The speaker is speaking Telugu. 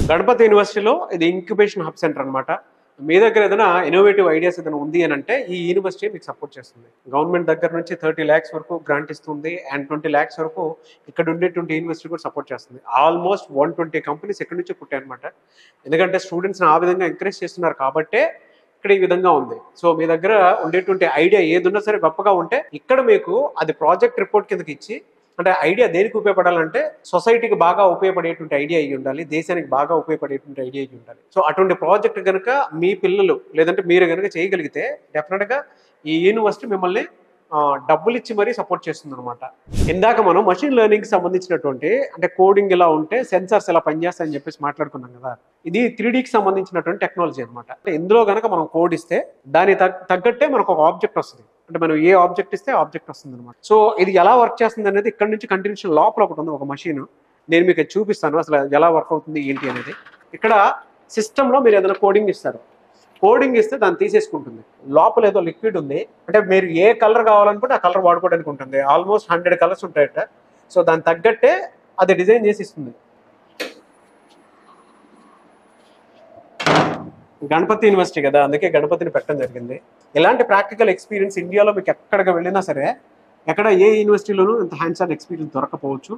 గణపతి యూనివర్సిటీలో ఇది ఇంక్యుబేషన్ హబ్ సెంటర్ అనమాట. మీ దగ్గర ఏదైనా ఇన్నోవేటివ్ ఐడియాస్ ఏదైనా ఉంది అని అంటే ఈ యూనివర్సిటీ మీకు సపోర్ట్ చేస్తుంది. గవర్నమెంట్ దగ్గర నుంచి 30 lakhs వరకు గ్రాంట్ ఇస్తుంది అండ్ 20 lakhs వరకు ఇక్కడ ఉండేటువంటి యూనివర్సిటీ కూడా సపోర్ట్ చేస్తుంది. ఆల్మోస్ట్ 120 కంపెనీస్ ఎక్కడి నుంచో పుట్టాయి అనమాట. ఎందుకంటే స్టూడెంట్స్ని ఆ విధంగా ఎంకరేజ్ చేస్తున్నారు కాబట్టే ఇక్కడ ఈ విధంగా ఉంది. సో మీ దగ్గర ఉండేటువంటి ఐడియా ఏదున్నా సరే గొప్పగా ఉంటే ఇక్కడ మీకు అది ప్రాజెక్ట్ రిపోర్ట్ కిందకి ఇచ్చి, అంటే ఐడియా దేనికి ఉపయోగపడాలంటే సొసైటీకి బాగా ఉపయోగపడేటువంటి ఐడియా అయ్యి ఉండాలి, దేశానికి బాగా ఉపయోగపడేటువంటి ఐడియా అయ్యి ఉండాలి. సో అటువంటి ప్రాజెక్ట్ కనుక మీ పిల్లలు లేదంటే మీరు కనుక చేయగలిగితే డెఫినెట్గా ఈ యూనివర్సిటీ మిమ్మల్ని డబ్బులు ఇచ్చి మరీ సపోర్ట్ చేస్తుంది అనమాట. ఇందాక మనం మషిన్ లెర్నింగ్కి సంబంధించినటువంటి అంటే కోడింగ్ ఇలా ఉంటే సెన్సార్స్ ఎలా పనిచేస్తాయని చెప్పేసి మాట్లాడుకున్నాం కదా. ఇది 3Dకి సంబంధించినటువంటి టెక్నాలజీ అనమాట. ఇందులో కనుక మనం కోడ్ ఇస్తే దాని తగ్గట్టే మనకు ఒక ఆబ్జెక్ట్ వస్తుంది. అంటే మనం ఏ ఆబ్జెక్ట్ ఇస్తే ఆబ్జెక్ట్ వస్తుంది అనమాట. సో ఇది ఎలా వర్క్ చేస్తుంది అనేది ఇక్కడ నుంచి కంటిన్యూషన్ లోపల ఒకటి ఉంది, ఒక మషీన్. నేను మీకు చూపిస్తాను అసలు ఎలా వర్క్ అవుతుంది ఏంటి అనేది. ఇక్కడ సిస్టంలో మీరు ఏదైనా కోడింగ్ ఇస్తారు, కోడింగ్ ఇస్తే దాన్ని తీసేసుకుంటుంది. లోపల ఏదో లిక్విడ్ ఉంది, అంటే మీరు ఏ కలర్ కావాలనుకుంటే ఆ కలర్ వాడుకోవడానికి ఉంటుంది. ఆల్మోస్ట్ 100 కలర్స్ ఉంటాయట. సో దాని తగ్గట్టే అది డిజైన్ చేసి ఇస్తుంది. గణపతి యూనివర్సిటీ కదా, అందుకే గణపతిని పెట్టడం జరిగింది. ఇలాంటి ప్రాక్టికల్ ఎక్స్పీరియన్స్ ఇండియాలో మీకు ఎక్కడికి వెళ్ళినా సరే, ఎక్కడ ఏ యూనివర్సిటీలోనూ ఇంత హ్యాండ్స్ ఆన్ ఎక్స్పీరియన్స్ దొరకపోవచ్చు.